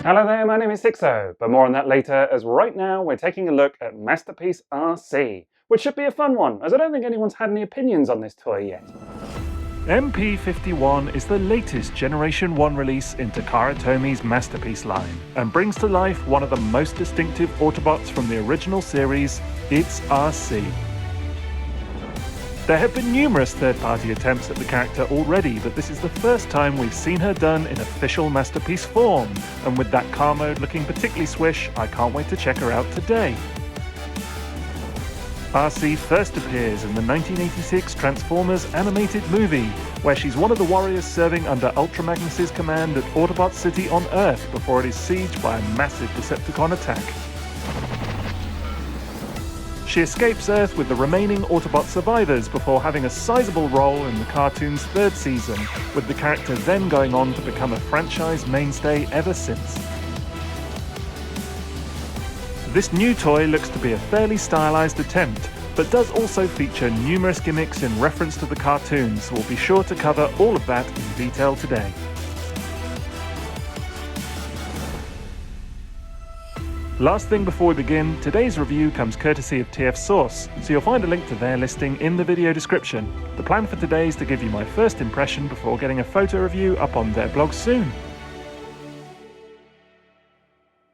Hello there, my name is Sixo, but more on that later, as right now we're taking a look at Masterpiece Arcee, which should be a fun one, as I don't think anyone's had any opinions on this toy yet. MP-51 is the latest Generation 1 release in TakaraTomy's Masterpiece line, and brings to life one of the most distinctive Autobots from the original series, its Arcee. There have been numerous third-party attempts at the character already, but this is the first time we've seen her done in official Masterpiece form, and with that car mode looking particularly swish, I can't wait to check her out today. Arcee first appears in the 1986 Transformers animated movie, where she's one of the warriors serving under Ultra Magnus's command at Autobot City on Earth before it is sieged by a massive Decepticon attack. She escapes Earth with the remaining Autobot survivors before having a sizable role in the cartoon's third season, with the character then going on to become a franchise mainstay ever since. This new toy looks to be a fairly stylized attempt, but does also feature numerous gimmicks in reference to the cartoons, so we'll be sure to cover all of that in detail today. Last thing before we begin, today's review comes courtesy of TF Source, so you'll find a link to their listing in the video description. The plan for today is to give you my first impression before getting a photo review up on their blog soon.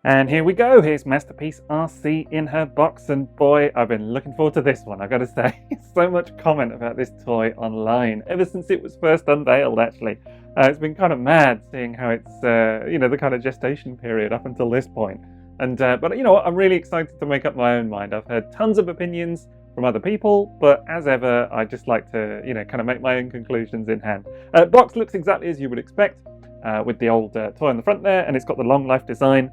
And here we go, here's Masterpiece Arcee in her box, and boy, I've been looking forward to this one, I've got to say. So much comment about this toy online, ever since it was first unveiled actually. It's been kind of mad seeing how it's, the kind of gestation period up until this point. But you know what, I'm really excited to make up my own mind. I've heard tons of opinions from other people, but as ever, I just like to, kind of make my own conclusions in hand. Box looks exactly as you would expect, with the old toy on the front there, and it's got the long life design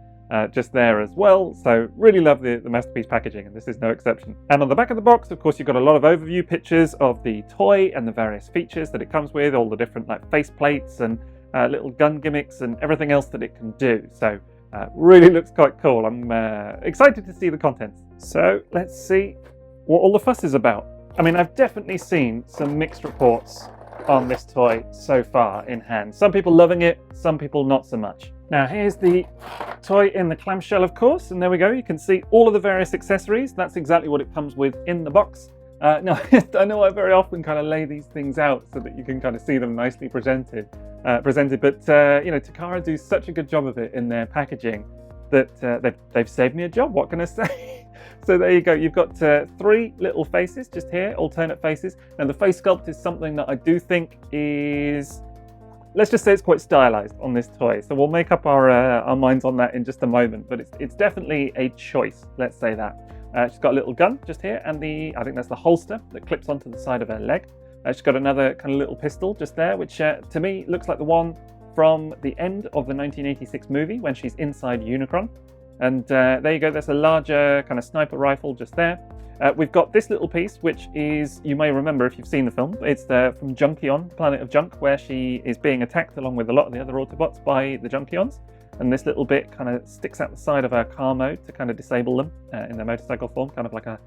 just there as well. So really love the Masterpiece packaging, and this is no exception. And on the back of the box, of course, you've got a lot of overview pictures of the toy and the various features that it comes with, all the different like face plates and little gun gimmicks and everything else that it can do. So really looks quite cool. I'm excited to see the contents. So let's see what all the fuss is about. I mean, I've definitely seen some mixed reports on this toy so far in hand. Some people loving it, some people not so much. Now here's the toy in the clamshell, of course, and there we go. You can see all of the various accessories. That's exactly what it comes with in the box. Now, I know I very often kind of lay these things out so that you can kind of see them nicely presented, but Takara do such a good job of it in their packaging that they've saved me a job. What can I say? So there you go. You've got 3 little faces just here, alternate faces. Now the face sculpt is something that I do think is, let's just say it's quite stylized on this toy. So we'll make up our minds on that in just a moment, but it's definitely a choice. Let's say that. She's got a little gun just here, and I think that's the holster that clips onto the side of her leg. She's got another kind of little pistol just there, which to me looks like the one from the end of the 1986 movie when she's inside Unicron. And there you go, there's a larger kind of sniper rifle just there. We've got this little piece, which is, you may remember if you've seen the film, it's from Junkion, Planet of Junk, where she is being attacked along with a lot of the other Autobots by the Junkions. And this little bit kind of sticks out the side of her car mode to kind of disable them in their motorcycle form, kind of like a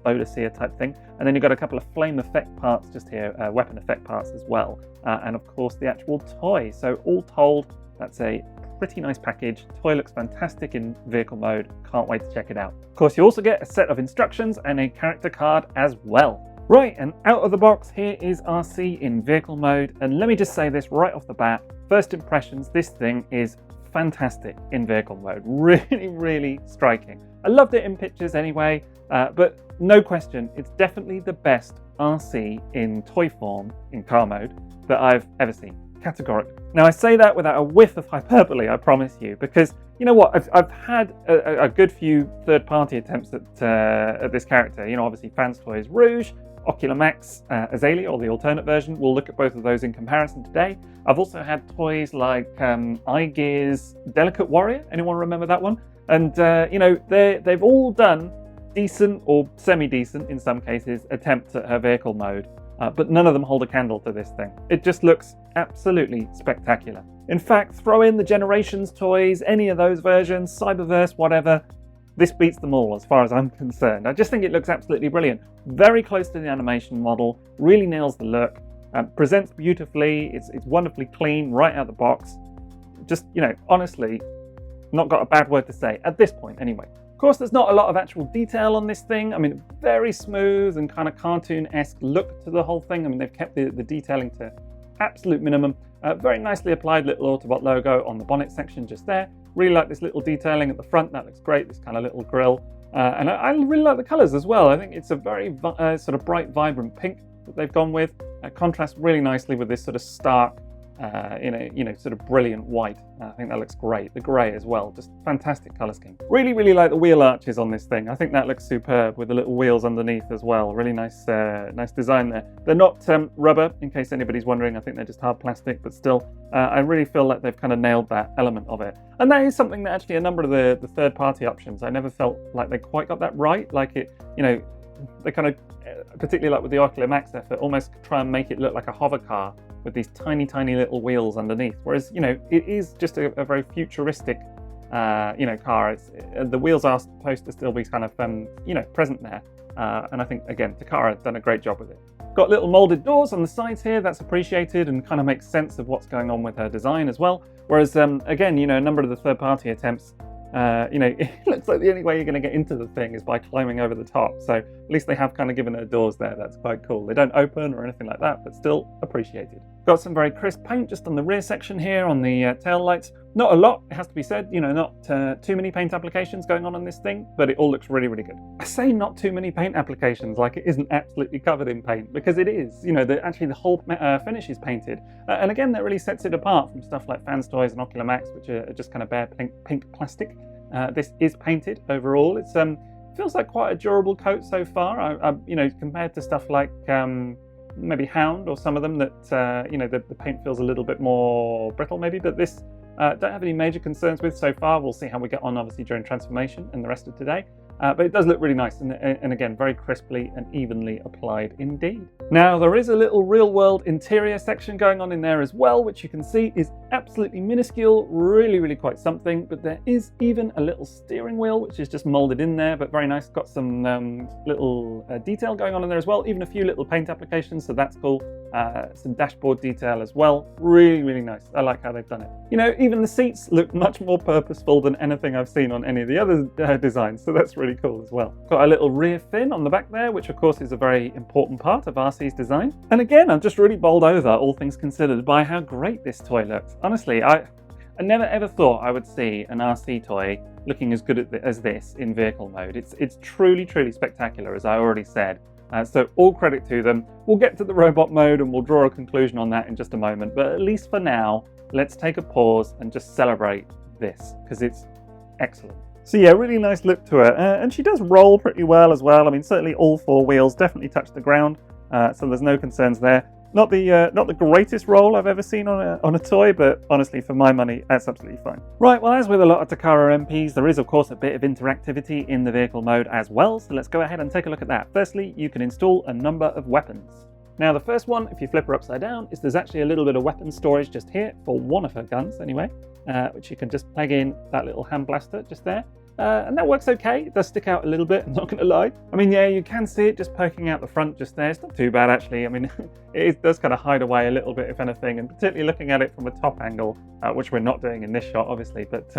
Bodicea type thing. And then you've got a couple of flame effect parts just here, weapon effect parts as well. And of course the actual toy. So all told, that's a pretty nice package. Toy looks fantastic in vehicle mode. Can't wait to check it out. Of course, you also get a set of instructions and a character card as well. Right, and out of the box, here is Arcee in vehicle mode. And let me just say this right off the bat. First impressions, this thing is fantastic in vehicle mode. Really, really striking. I loved it in pictures anyway, but no question, it's definitely the best Arcee in toy form, in car mode, that I've ever seen. Categorically. Now I say that without a whiff of hyperbole, I promise you, because you know what, I've had a good few third-party attempts at this character. You know, obviously Fans Toys Rouge, Ocular Max, Azalea, or the alternate version. We'll look at both of those in comparison today. I've also had toys like iGear's Delicate Warrior. Anyone remember that one? And they've all done decent or semi-decent, in some cases, attempts at her vehicle mode. But none of them hold a candle to this thing. It just looks absolutely spectacular. In fact, throw in the Generations toys, any of those versions, Cyberverse, whatever, this beats them all as far as I'm concerned. I just think it looks absolutely brilliant. Very close to the animation model, really nails the look, presents beautifully, it's wonderfully clean right out of the box. Just, honestly, not got a bad word to say at this point anyway. Of course, there's not a lot of actual detail on this thing. I mean, very smooth and kind of cartoon-esque look to the whole thing. I mean, they've kept the detailing to absolute minimum. Very nicely applied little Autobot logo on the bonnet section just there. Really like this little detailing at the front. That looks great, this kind of little grille. And I really like the colours as well. I think it's a very sort of bright, vibrant pink that they've gone with. Contrasts really nicely with this sort of stark, sort of brilliant white. I think that looks great. The grey as well, just fantastic colour scheme. Really, really like the wheel arches on this thing. I think that looks superb with the little wheels underneath as well. Really nice, nice design there. They're not rubber, in case anybody's wondering. I think they're just hard plastic, but still, I really feel like they've kind of nailed that element of it. And that is something that actually a number of the third-party options, I never felt like they quite got that right. Like it, they kind of, particularly like with the Ocular Max effort, almost try and make it look like a hover car with these tiny, tiny little wheels underneath. Whereas, it is just a very futuristic, car. The wheels are supposed to still be kind of, present there. And I think, again, Takara done a great job with it. Got little molded doors on the sides here. That's appreciated and kind of makes sense of what's going on with her design as well. Whereas, again, a number of the third-party attempts, it looks like the only way you're going to get into the thing is by climbing over the top. So at least they have kind of given her doors there. That's quite cool. They don't open or anything like that, but still appreciated. Got some very crisp paint just on the rear section here on the tail lights. Not a lot, it has to be said, not too many paint applications going on this thing, but it all looks really, really good. I say not too many paint applications like it isn't absolutely covered in paint, because it is. Actually the whole finish is painted. And again, that really sets it apart from stuff like Fans Toys and Ocular Max, which are just kind of bare pink plastic. This is painted overall. It's feels like quite a durable coat so far. Compared to stuff like maybe Hound or some of them that the paint feels a little bit more brittle maybe, but this don't have any major concerns with so far. We'll see how we get on obviously during transformation and the rest of today. But it does look really nice and again, very crisply and evenly applied indeed. Now, there is a little real world interior section going on in there as well, which you can see is absolutely minuscule, really, really quite something. But there is even a little steering wheel, which is just molded in there, but very nice. Got some little detail going on in there as well, even a few little paint applications, so that's cool. Some dashboard detail as well. Really, really nice. I like how they've done it. Even the seats look much more purposeful than anything I've seen on any of the other designs, so that's really cool as well. Got a little rear fin on the back there, which of course is a very important part of Arcee's design. And again, I'm just really bowled over, all things considered, by how great this toy looks. Honestly, I never ever thought I would see an Arcee toy looking as good as this in vehicle mode. It's truly, truly spectacular, as I already said. So all credit to them. We'll get to the robot mode and we'll draw a conclusion on that in just a moment. But at least for now, let's take a pause and just celebrate this, because it's excellent. So yeah, really nice look to her. And she does roll pretty well as well. I mean, certainly all four wheels definitely touch the ground. So there's no concerns there. Not the greatest roll I've ever seen on a toy, but honestly, for my money, that's absolutely fine. Right, well, as with a lot of Takara MPs, there is of course a bit of interactivity in the vehicle mode as well, so let's go ahead and take a look at that. Firstly, you can install a number of weapons. Now, the first one, if you flip her upside down, is there's actually a little bit of weapon storage just here, for one of her guns anyway, which you can just plug in that little hand blaster just there. And that works okay. It does stick out a little bit, I'm not going to lie. I mean, yeah, you can see it just poking out the front just there. It's not too bad, actually. I mean, it does kind of hide away a little bit, if anything, and particularly looking at it from a top angle, which we're not doing in this shot, obviously, but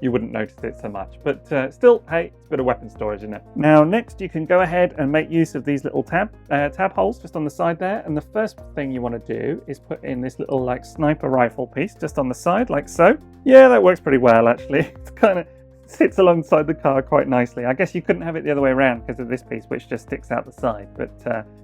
you wouldn't notice it so much. But still, hey, it's a bit of weapon storage, isn't it? Now, next, you can go ahead and make use of these little tab holes just on the side there. And the first thing you want to do is put in this little, like, sniper rifle piece just on the side, like so. Yeah, that works pretty well, actually. It's kind of sits alongside the car quite nicely. I guess you couldn't have it the other way around because of this piece, which just sticks out the side, but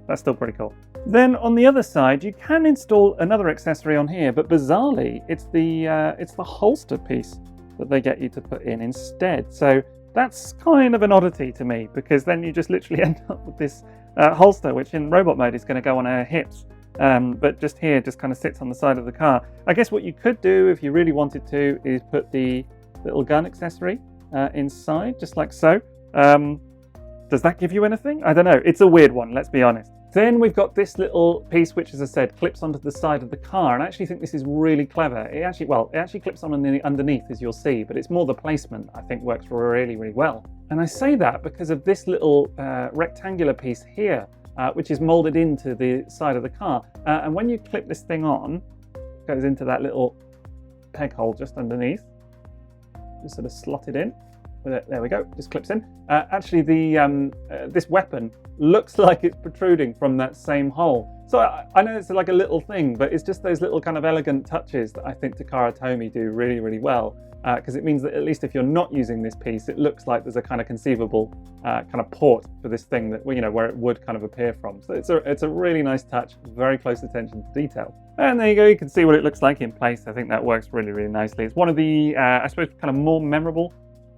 that's still pretty cool. Then on the other side, you can install another accessory on here, but bizarrely, it's the holster piece that they get you to put in instead. So that's kind of an oddity to me, because then you just literally end up with this holster, which in robot mode is going to go on her hips. But just here, just kind of sits on the side of the car. I guess what you could do if you really wanted to is put the little gun accessory inside, just like so. Does that give you anything? I don't know. It's a weird one, let's be honest. Then we've got this little piece, which, as I said, clips onto the side of the car. And I actually think this is really clever. It actually clips on underneath, as you'll see, but it's more the placement I think works really, really well. And I say that because of this little rectangular piece here, which is molded into the side of the car. And when you clip this thing on, it goes into that little peg hole just underneath. just sort of slotted in. There we go, just clips in. Actually, this weapon looks like it's protruding from that same hole. So I know it's like a little thing, but it's just those little kind of elegant touches that I think TakaraTomy do really, really well. Because it means that at least if you're not using this piece, it looks like there's a kind of conceivable kind of port for this thing that, you know, where it would kind of appear from. So it's a really nice touch, very close attention to detail. And there you go, you can see what it looks like in place. I think that works really, really nicely. It's one of the, I suppose, kind of more memorable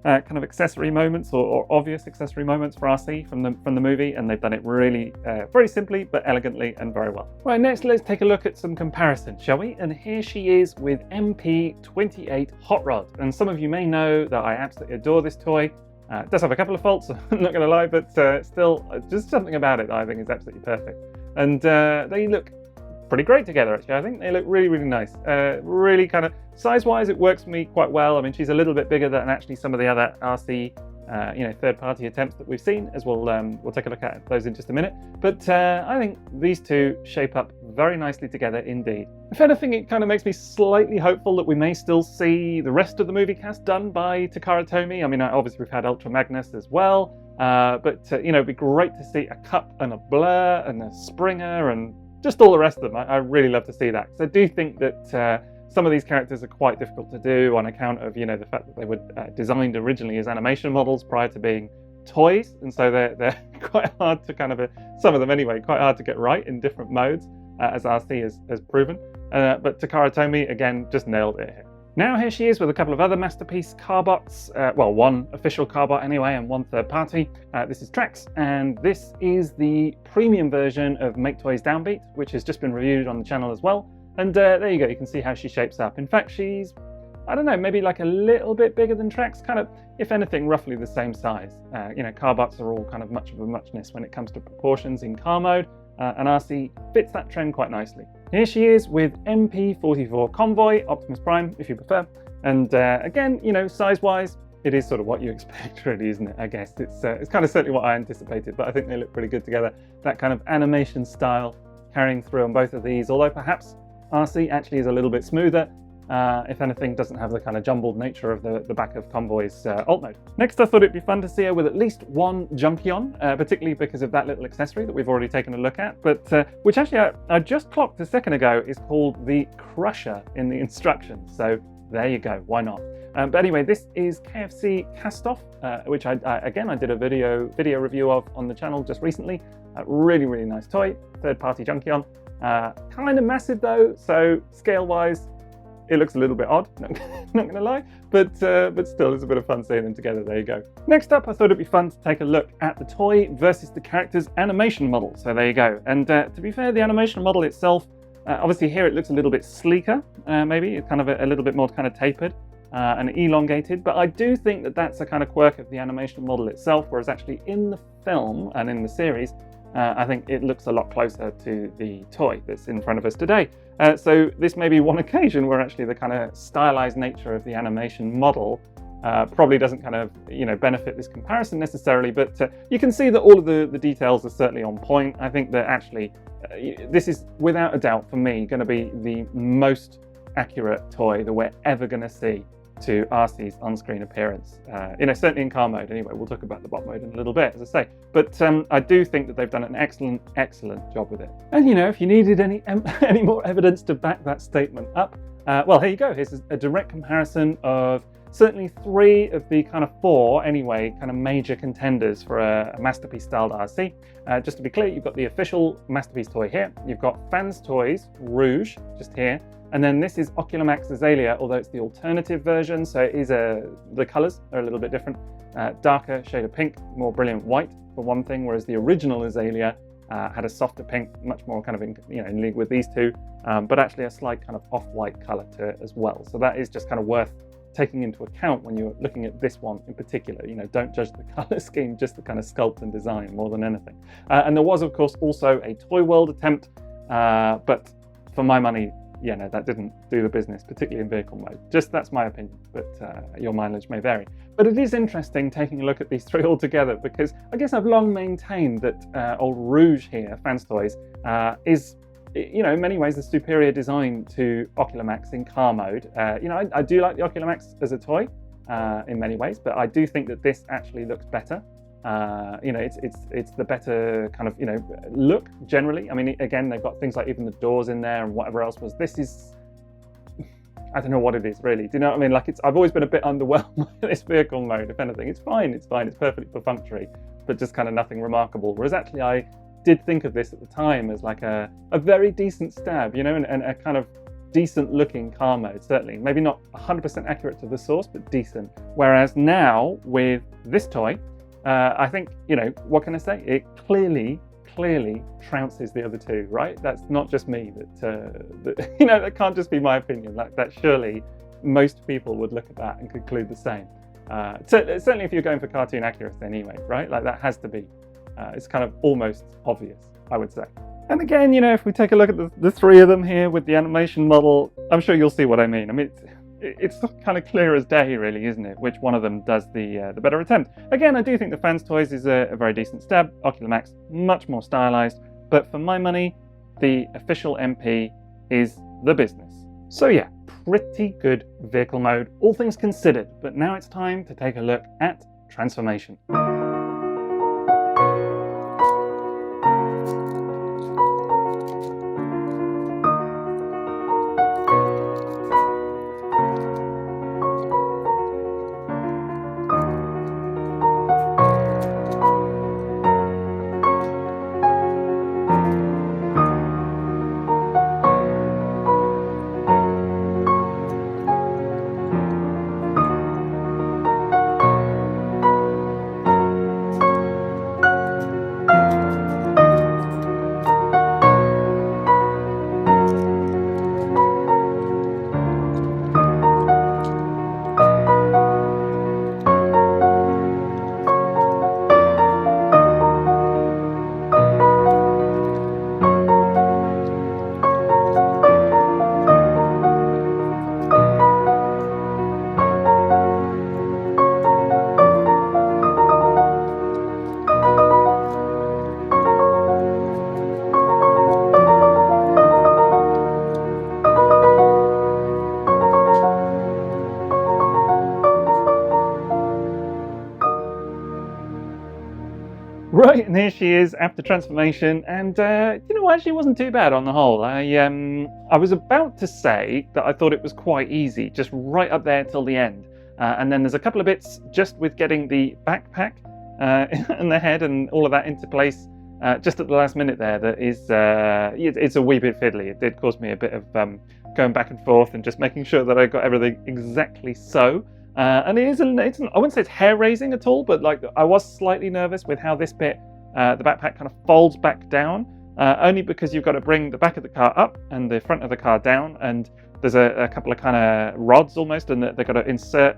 kind of accessory moments or obvious accessory moments for Arcee from the movie, and they've done it really very simply but elegantly and very well. Right, next let's take a look at some comparison, shall we? And here she is with MP-51 Hot Rod, and some of you may know that I absolutely adore this toy. It does have a couple of faults, I'm not going to lie, but still just something about it that I think is absolutely perfect. And they look pretty great together, actually. I think they look really, really nice. Really kind of size-wise, it works for me quite well. I mean, she's a little bit bigger than actually some of the other Arcee, third-party attempts that we've seen, as we'll take a look at those in just a minute. But I think these two shape up very nicely together indeed. If anything, it kind of makes me slightly hopeful that we may still see the rest of the movie cast done by TakaraTomy. I mean, obviously we've had Ultra Magnus as well, but it'd be great to see a Cup and a Blur and a Springer and just all the rest of them. I really love to see that. So I do think that some of these characters are quite difficult to do on account of, the fact that they were designed originally as animation models prior to being toys. And so they're quite hard to kind of, some of them anyway, quite hard to get right in different modes, as Arcee has proven. But TakaraTomy, again, just nailed it here. Now here she is with a couple of other Masterpiece carbots, well, one official carbot anyway and one third party. This is Trax, and this is the premium version of Make Toys Downbeat, which has just been reviewed on the channel as well. And there you go, you can see how she shapes up. In fact, she's, I don't know, maybe like a little bit bigger than Trax, kind of, if anything, roughly the same size. Carbots are all kind of much of a muchness when it comes to proportions in car mode. And Arcee fits that trend quite nicely. Here she is with MP-44 Convoy, Optimus Prime if you prefer. And again, size-wise, it is sort of what you expect really, isn't it? I guess it's kind of certainly what I anticipated, but I think they look pretty good together. That kind of animation style carrying through on both of these, although perhaps Arcee actually is a little bit smoother. If anything, doesn't have the kind of jumbled nature of the back of Convoy's alt mode. Next, I thought it'd be fun to see her with at least one Junkion, particularly because of that little accessory that we've already taken a look at, but which actually I just clocked a second ago is called the Crusher in the instructions. So there you go, why not? But anyway, this is KFC Castoff, which I did a video review of on the channel just recently. Really, really nice toy, third-party Junkion. Kind of massive though, so scale-wise, it looks a little bit odd, not gonna lie, but still it's a bit of fun seeing them together. There you go. Next up, I thought it'd be fun to take a look at the toy versus the character's animation model. So there you go. And to be fair, the animation model itself, obviously here it looks a little bit sleeker, maybe. It's kind of a little bit more kind of tapered and elongated, but I do think that that's a kind of quirk of the animation model itself, whereas actually in the film and in the series, I think it looks a lot closer to the toy that's in front of us today. So this may be one occasion where actually the kind of stylized nature of the animation model probably doesn't kind of, benefit this comparison necessarily, but you can see that all of the details are certainly on point. I think that actually this is without a doubt for me going to be the most accurate toy that we're ever going to see to Arcee's on-screen appearance. Certainly in car mode anyway. We'll talk about the bot mode in a little bit, as I say. But I do think that they've done an excellent job with it. And if you needed any more evidence to back that statement up, well, here you go. Here's a direct comparison of certainly 3 of the kind of 4, anyway, kind of major contenders for a Masterpiece styled Arcee. Just to be clear, you've got the official Masterpiece toy here. You've got Fans Toys Rouge, just here. And then this is Oculamax Azalea, although it's the alternative version, so it is the colours are a little bit different. Darker shade of pink, more brilliant white for one thing, whereas the original Azalea had a softer pink, much more kind of in league with these two, but actually a slight kind of off-white colour to it as well. So that is just kind of worth taking into account when you're looking at this one in particular. Don't judge the colour scheme, just the kind of sculpt and design more than anything. And there was, of course, also a Toy World attempt, but for my money, that didn't do the business, particularly in vehicle mode. Just that's my opinion, but your mileage may vary. But it is interesting taking a look at these 3 all together, because I guess I've long maintained that old Rouge here, Fans Toys, is, in many ways the superior design to Oculamax in car mode. I do like the Oculamax as a toy, in many ways, but I do think that this actually looks better. It's the better kind of, look generally. I mean, again, they've got things like even the doors in there and whatever else was. This is, I don't know what it is really. Do you know what I mean? Like I've always been a bit underwhelmed with this vehicle mode. If anything, it's fine. It's perfectly perfunctory, but just kind of nothing remarkable. Whereas actually, I did think of this at the time as like a very decent stab, and a kind of decent looking car mode. Certainly, maybe not 100% accurate to the source, but decent. Whereas now with this toy, I think, what can I say? It clearly trounces the other two, right? That's not just me. That can't just be my opinion. Like that, surely most people would look at that and conclude the same. Certainly, if you're going for cartoon accuracy, anyway, right? Like that has to be. It's kind of almost obvious, I would say. And again, if we take a look at the three of them here with the animation model, I'm sure you'll see what I mean. I mean, it's kind of clear as day, really, isn't it? Which one of them does the better attempt? Again, I do think the Fans Toys is a very decent stab. Ocular Max, much more stylized. But for my money, the official MP is the business. So yeah, pretty good vehicle mode, all things considered. But now it's time to take a look at transformation. Right, and here she is after transformation, and actually wasn't too bad on the whole. I was about to say that I thought it was quite easy, just right up there till the end, and then there's a couple of bits just with getting the backpack and the head and all of that into place just at the last minute there. That is, it's a wee bit fiddly. It did cause me a bit of going back and forth and just making sure that I got everything exactly so. And I wouldn't say it's hair-raising at all, but like I was slightly nervous with how this bit, the backpack kind of folds back down, only because you've got to bring the back of the car up and the front of the car down, and there's a couple of kind of rods almost, and they've got to insert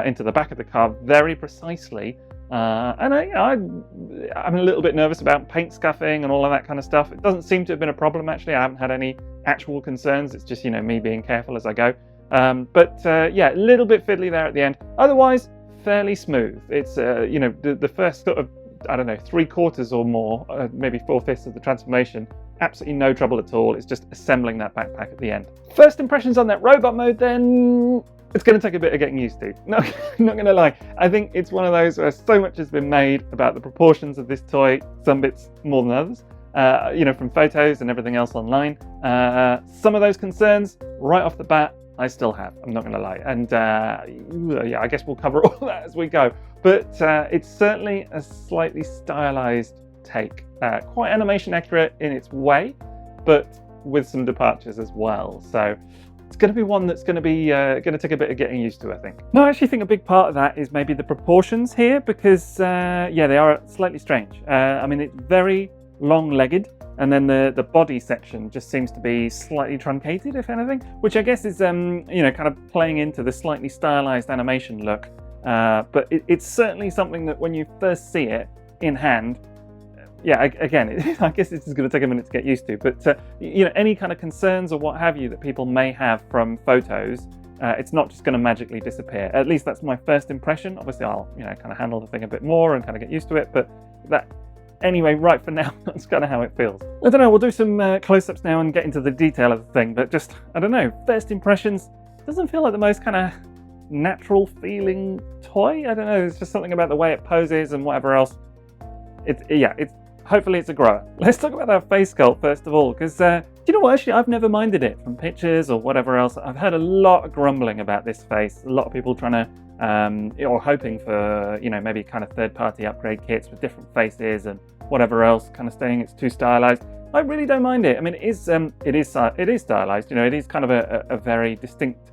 into the back of the car very precisely. And I'm a little bit nervous about paint scuffing and all of that kind of stuff. It doesn't seem to have been a problem, actually. I haven't had any actual concerns. It's just, me being careful as I go. Yeah, a little bit fiddly there at the end. Otherwise, fairly smooth. It's, the first sort of, 3/4 or more, maybe 4/5 of the transformation, absolutely no trouble at all. It's just assembling that backpack at the end. First impressions on that robot mode, then, it's going to take a bit of getting used to. No, not going to lie. I think it's one of those where so much has been made about the proportions of this toy, some bits more than others. From photos and everything else online. Some of those concerns, right off the bat, I still have, I'm not going to lie. And I guess we'll cover all that as we go. But it's certainly a slightly stylized take. Quite animation accurate in its way, but with some departures as well. So it's going to be one that's going to take a bit of getting used to, I think. No, I actually think a big part of that is maybe the proportions here, because they are slightly strange. It's very long-legged, and then the body section just seems to be slightly truncated, if anything, which I guess is kind of playing into the slightly stylized animation look. But it's certainly something that when you first see it in hand, again, I guess this is going to take a minute to get used to. But any kind of concerns or what have you that people may have from photos, it's not just going to magically disappear. At least that's my first impression. Obviously, I'll kind of handle the thing a bit more and kind of get used to it. But that. Anyway, right for now, that's kind of how it feels. I don't know, we'll do some close-ups now and get into the detail of the thing, but just, I don't know, first impressions, doesn't feel like the most kind of natural feeling toy. I don't know, there's just something about the way it poses and whatever else. Hopefully it's a grower. Let's talk about that face sculpt first of all, because do you know what, actually I've never minded it from pictures or whatever else. I've heard a lot of grumbling about this face, a lot of people trying to or hoping for, you know, maybe kind of third-party upgrade kits with different faces and whatever else, kind of saying it's too stylized. I really don't mind it. I mean, it is stylized, you know, it is kind of a very distinct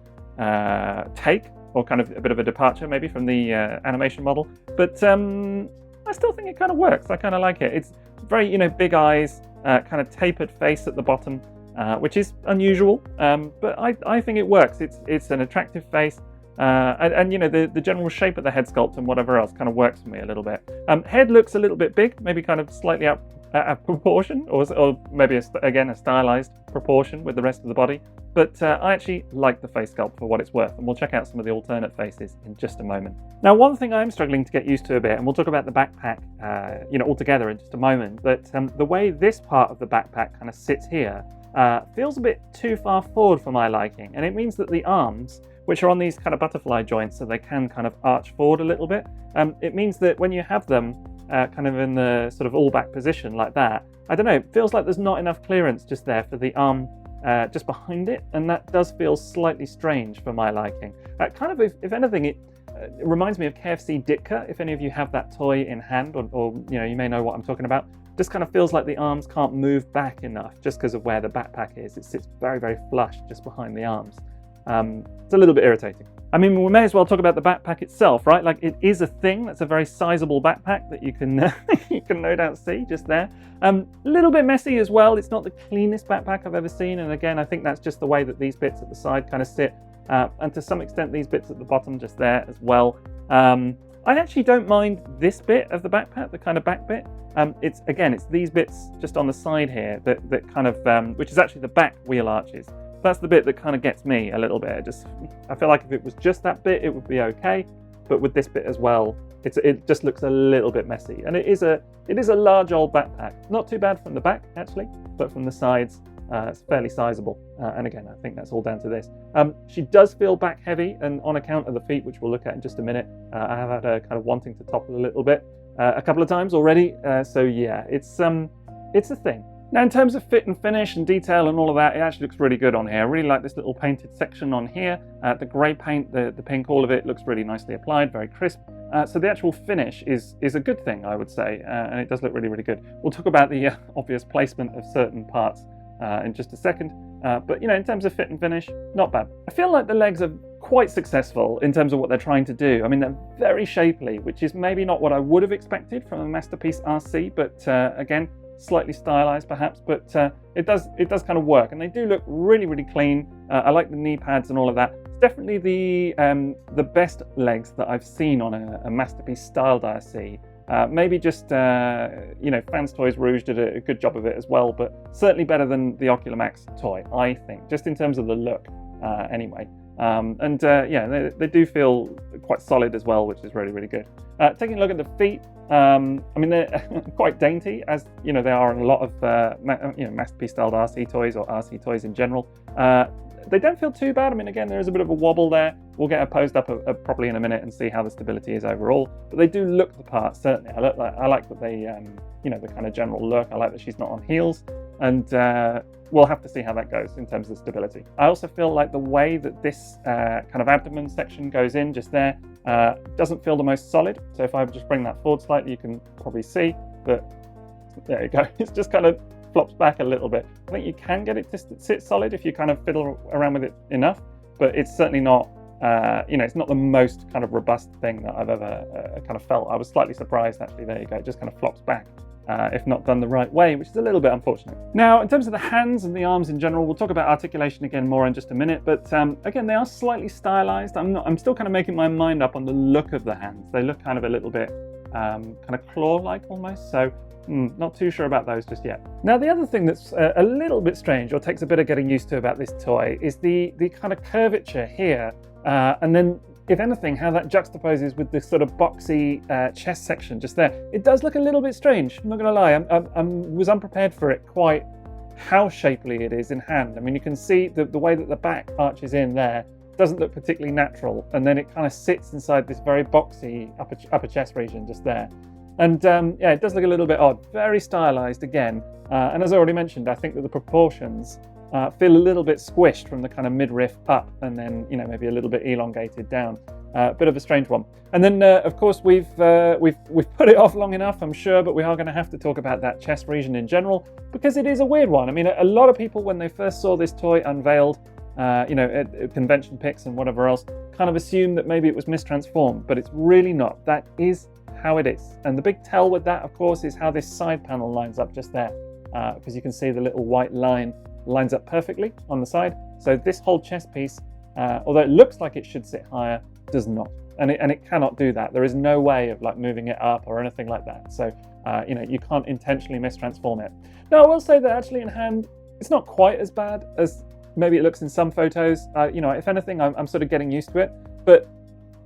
take, or kind of a bit of a departure maybe from the animation model, but I still think it kind of works. I kind of like it. It's very, you know, big eyes, kind of tapered face at the bottom, which is unusual, but I think it works. It's an attractive face, and you know, the general shape of the head sculpt and whatever else kind of works for me a little bit. Head looks a little bit big, maybe kind of slightly out of proportion, or maybe again a stylized proportion with the rest of the body. But I actually like the face sculpt for what it's worth, and we'll check out some of the alternate faces in just a moment. Now, one thing I'm struggling to get used to a bit, and we'll talk about the backpack, you know, altogether in just a moment, but the way this part of the backpack kind of sits here feels a bit too far forward for my liking, and it means that the arms, which are on these kind of butterfly joints, so they can kind of arch forward a little bit, it means that when you have them kind of in the sort of all back position like that, I don't know, it feels like there's not enough clearance just there for the arm just behind it, and that does feel slightly strange for my liking. Kind of, if anything, it reminds me of KFC Ditka, if any of you have that toy in hand, or you know, you may know what I'm talking about. Just kind of feels like the arms can't move back enough just because of where the backpack is. It sits very, very flush just behind the arms. It's a little bit irritating. I mean, we may as well talk about the backpack itself, right? Like, it is a thing. That's a very sizable backpack that you can you can no doubt see just there. A little bit messy as well. It's not the cleanest backpack I've ever seen, and again, I think that's just the way that these bits at the side kind of sit, and to some extent these bits at the bottom just there as well. I actually don't mind this bit of the backpack, the kind of back bit. It's these bits just on the side here that kind of, which is actually the back wheel arches. That's the bit that kind of gets me a little bit. I feel like if it was just that bit, it would be okay. But with this bit as well, it just looks a little bit messy. And it is a large old backpack. Not too bad from the back, actually, but from the sides, it's fairly sizable. And again, I think that's all down to this. She does feel back heavy, and on account of the feet, which we'll look at in just a minute, I have had her kind of wanting to topple a little bit a couple of times already. So yeah, it's a thing. Now, in terms of fit and finish and detail and all of that, it actually looks really good on here. I really like this little painted section on here. The grey paint, the pink, all of it looks really nicely applied, very crisp. So the actual finish is a good thing, I would say, and it does look really, really good. We'll talk about the obvious placement of certain parts in just a second. But, you know, in terms of fit and finish, not bad. I feel like the legs are quite successful in terms of what they're trying to do. I mean, they're very shapely, which is maybe not what I would have expected from a Masterpiece Arcee, but again, slightly stylized perhaps, but it does kind of work, and they do look really, really clean. I like the knee pads and all of that. It's definitely the best legs that I've seen on a Masterpiece styled Arcee. Maybe just you know, Fans Toys Rouge did a good job of it as well, but certainly better than the Ocular Max toy, I think, just in terms of the look anyway. Yeah, they do feel quite solid as well, which is really, really good. Taking a look at the feet, I mean, they're quite dainty, as you know, they are in a lot of you know, Masterpiece styled Arcee toys, or Arcee toys in general. They don't feel too bad. I mean, again, there is a bit of a wobble there. We'll get her posed up properly in a minute and see how the stability is overall. But they do look the part, certainly. I like that they, you know, the kind of general look. I like that she's not on heels, and we'll have to see how that goes in terms of stability. I also feel like the way that this kind of abdomen section goes in just there doesn't feel the most solid. So if I just bring that forward slightly, you can probably see, but there you go. It's just kind of flops back a little bit. I think you can get it to sit solid if you kind of fiddle around with it enough, but it's certainly not, you know, it's not the most kind of robust thing that I've ever kind of felt. I was slightly surprised, actually. There you go. It just kind of flops back. If not done the right way, which is a little bit unfortunate. Now, in terms of the hands and the arms in general, we'll talk about articulation again more in just a minute, but again, they are slightly stylized. I'm still kind of making my mind up on the look of the hands. They look kind of a little bit kind of claw-like almost, so not too sure about those just yet. Now, the other thing that's a little bit strange, or takes a bit of getting used to about this toy, is the kind of curvature here, and then, if anything, how that juxtaposes with this sort of boxy chest section just there. It does look a little bit strange, I'm not going to lie. I was unprepared for it, quite how shapely it is in hand. I mean, you can see the way that the back arches in there, doesn't look particularly natural, and then it kind of sits inside this very boxy upper chest region just there. And yeah, it does look a little bit odd, very stylized again. And as I already mentioned, I think that the proportions feel a little bit squished from the kind of midriff up, and then, you know, maybe a little bit elongated down. Bit of a strange one. And then, of course, we've put it off long enough, I'm sure, but we are going to have to talk about that chest region in general, because it is a weird one. I mean, a lot of people, when they first saw this toy unveiled, you know, at convention pics and whatever else, kind of assumed that maybe it was mistransformed, but it's really not. That is how it is. And the big tell with that, of course, is how this side panel lines up just there, because you can see the little white line lines up perfectly on the side. So this whole chest piece, although it looks like it should sit higher, does not, and it cannot do that. There is no way of like moving it up or anything like that. So you know, you can't intentionally mistransform it. Now, I will say that actually in hand, it's not quite as bad as maybe it looks in some photos. You know, if anything, I'm sort of getting used to it. But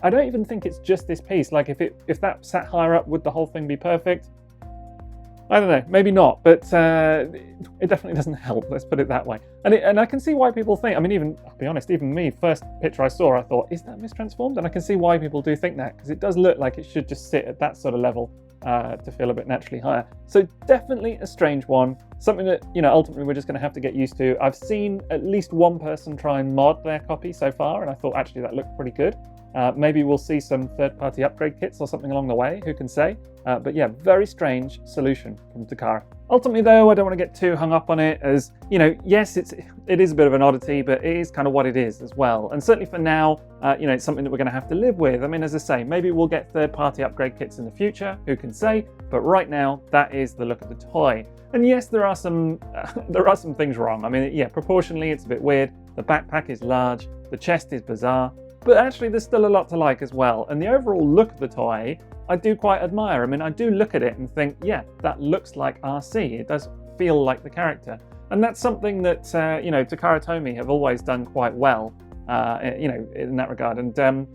I don't even think it's just this piece. Like if that sat higher up, would the whole thing be perfect? I don't know, maybe not, but it definitely doesn't help, let's put it that way. And I can see why people think, I mean, even, I'll be honest, even me, first picture I saw, I thought, is that mistransformed? And I can see why people do think that, because it does look like it should just sit at that sort of level to feel a bit naturally higher. So definitely a strange one, something that, you know, ultimately we're just going to have to get used to. I've seen at least one person try and mod their copy so far, and I thought actually that looked pretty good. Maybe we'll see some third-party upgrade kits or something along the way, who can say? But yeah, very strange solution from Takara. Ultimately though, I don't want to get too hung up on it, as, you know, yes, it is a bit of an oddity, but it is kind of what it is as well. And certainly for now, you know, it's something that we're going to have to live with. I mean, as I say, maybe we'll get third-party upgrade kits in the future, who can say? But right now, that is the look of the toy. And yes, there are some things wrong. I mean, yeah, proportionally, it's a bit weird. The backpack is large, the chest is bizarre, but actually there's still a lot to like as well. And the overall look of the toy, I do quite admire. I mean, I do look at it and think, yeah, that looks like Arcee. It does feel like the character. And that's something that, you know, TakaraTomy have always done quite well, you know, in that regard. And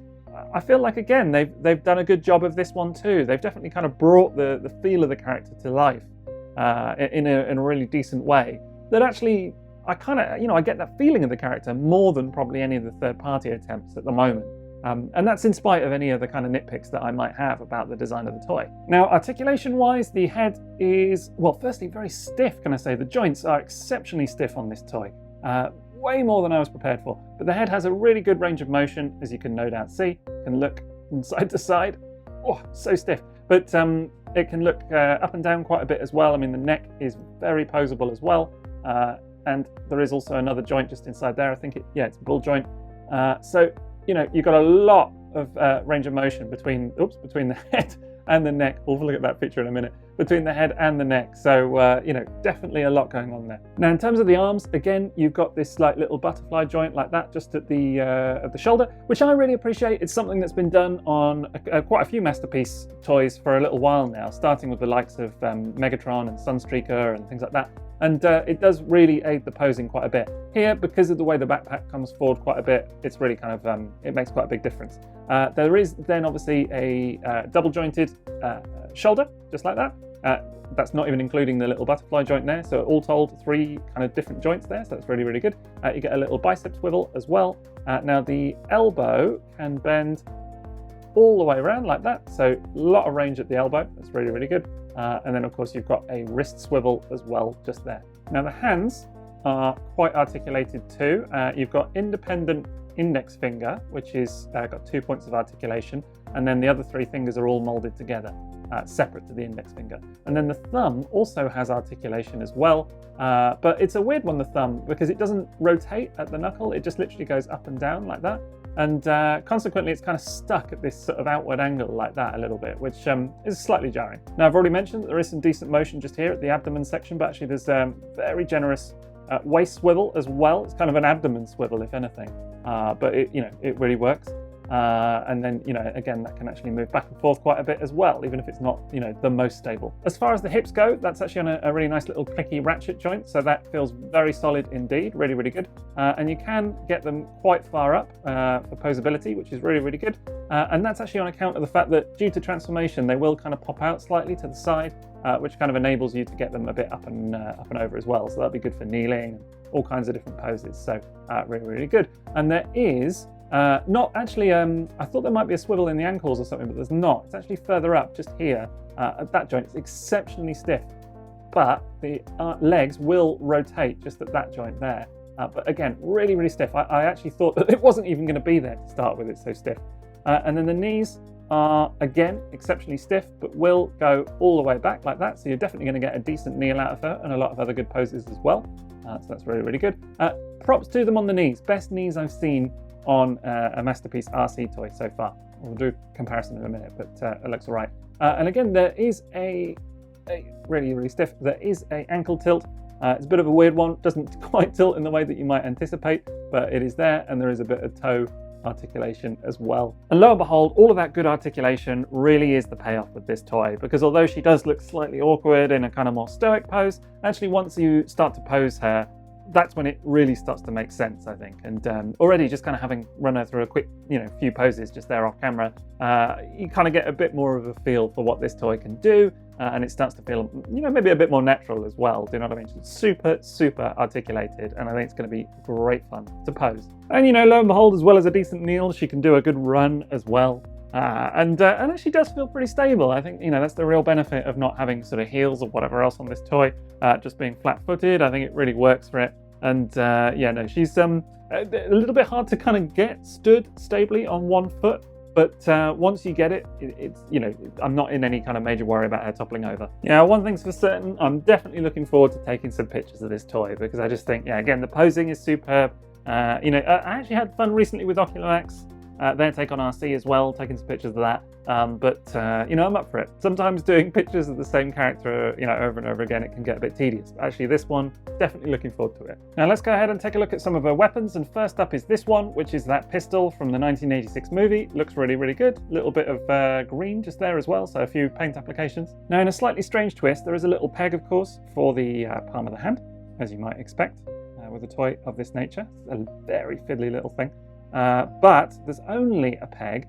I feel like, again, they've done a good job of this one too. They've definitely kind of brought the feel of the character to life in a really decent way. That actually, I kind of, you know, I get that feeling of the character more than probably any of the third-party attempts at the moment. And that's in spite of any other kind of nitpicks that I might have about the design of the toy. Now, articulation-wise, the head is, well, firstly, very stiff, can I say. The joints are exceptionally stiff on this toy. Way more than I was prepared for. But the head has a really good range of motion, as you can no doubt see. It can look from side to side. Oh, so stiff. But it can look up and down quite a bit as well. I mean, the neck is very posable as well. And there is also another joint just inside there. I think it's a bull joint. So, you know, you've got a lot of range of motion between the head and the neck. We'll look at that picture in a minute. Between the head and the neck. So, you know, definitely a lot going on there. Now, in terms of the arms, again, you've got this like little butterfly joint like that just at the shoulder, which I really appreciate. It's something that's been done on quite a few Masterpiece toys for a little while now, starting with the likes of Megatron and Sunstreaker and things like that. And it does really aid the posing quite a bit. Here, because of the way the backpack comes forward quite a bit, it's really kind of, it makes quite a big difference. There is then obviously a double jointed shoulder, just like that. That's not even including the little butterfly joint there. So all told, 3 kind of different joints there. So that's really, really good. You get a little bicep swivel as well. Now the elbow can bend all the way around like that. So a lot of range at the elbow. That's really, really good. And then of course you've got a wrist swivel as well, just there. Now the hands are quite articulated too. You've got independent index finger, which is got 2 points of articulation. And then the other 3 fingers are all molded together, separate to the index finger. And then the thumb also has articulation as well. But it's a weird one, the thumb, because it doesn't rotate at the knuckle. It just literally goes up and down like that. And consequently, it's kind of stuck at this sort of outward angle like that a little bit, which is slightly jarring. Now, I've already mentioned that there is some decent motion just here at the abdomen section, but actually there's very generous waist swivel as well. It's kind of an abdomen swivel, if anything, but it really works. And then, again, that can actually move back and forth quite a bit as well, even if it's not, the most stable. As far as the hips go, that's actually on a really nice little clicky ratchet joint. So that feels very solid indeed, really, really good. And you can get them quite far up for posability, which is really, really good. And that's actually on account of the fact that due to transformation, they will kind of pop out slightly to the side, which kind of enables you to get them a bit up and over as well. So that'll be good for kneeling, all kinds of different poses. So really, really good. And there is Not actually, I thought there might be a swivel in the ankles or something, but there's not. It's actually further up, just here, at that joint. It's exceptionally stiff, but the legs will rotate just at that joint there. But again, really, really stiff. I actually thought that it wasn't even going to be there to start with, it's so stiff. And then the knees are, again, exceptionally stiff, but will go all the way back like that. So you're definitely going to get a decent kneel out of her and a lot of other good poses as well. So that's really, really good. Props to them on the knees. Best knees I've seen on a Masterpiece Arcee toy so far. We'll do a comparison in a minute, but it looks all right. And again, there is a really, really stiff, there is a ankle tilt. It's a bit of a weird one, doesn't quite tilt in the way that you might anticipate, but it is there, and there is a bit of toe articulation as well. And lo and behold, all of that good articulation really is the payoff with this toy, because although she does look slightly awkward in a kind of more stoic pose, actually once you start to pose her, that's when it really starts to make sense, I think. And already just kind of having run her through a quick, few poses just there off camera, you kind of get a bit more of a feel for what this toy can do. And it starts to feel, maybe a bit more natural as well. Do you know what I mean? It's super, super articulated, and I think it's going to be great fun to pose. And lo and behold, as well as a decent kneel, she can do a good run as well. And actually does feel pretty stable. I think, that's the real benefit of not having sort of heels or whatever else on this toy, just being flat-footed. I think it really works for it. And she's a little bit hard to kind of get stood stably on one foot. But once you get it, it's, I'm not in any kind of major worry about her toppling over. One thing's for certain, I'm definitely looking forward to taking some pictures of this toy, because I just think, again, the posing is superb. I actually had fun recently with Oculus, their take on Arcee as well, taking some pictures of that. But I'm up for it. Sometimes doing pictures of the same character, over and over again, it can get a bit tedious. But actually, this one, definitely looking forward to it. Now, let's go ahead and take a look at some of her weapons. And first up is this one, which is that pistol from the 1986 movie. Looks really, really good. A little bit of green just there as well, so a few paint applications. Now, in a slightly strange twist, there is a little peg, of course, for the palm of the hand, as you might expect with a toy of this nature. It's a very fiddly little thing. But there's only a peg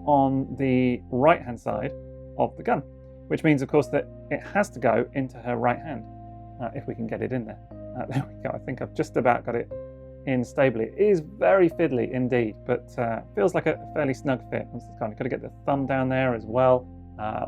on the right hand side of the gun, which means of course that it has to go into her right hand, if we can get it in there. There we go. I think I've just about got it in stably. It is very fiddly indeed, but feels like a fairly snug fit. Once it's kind of got to get the thumb down there as well,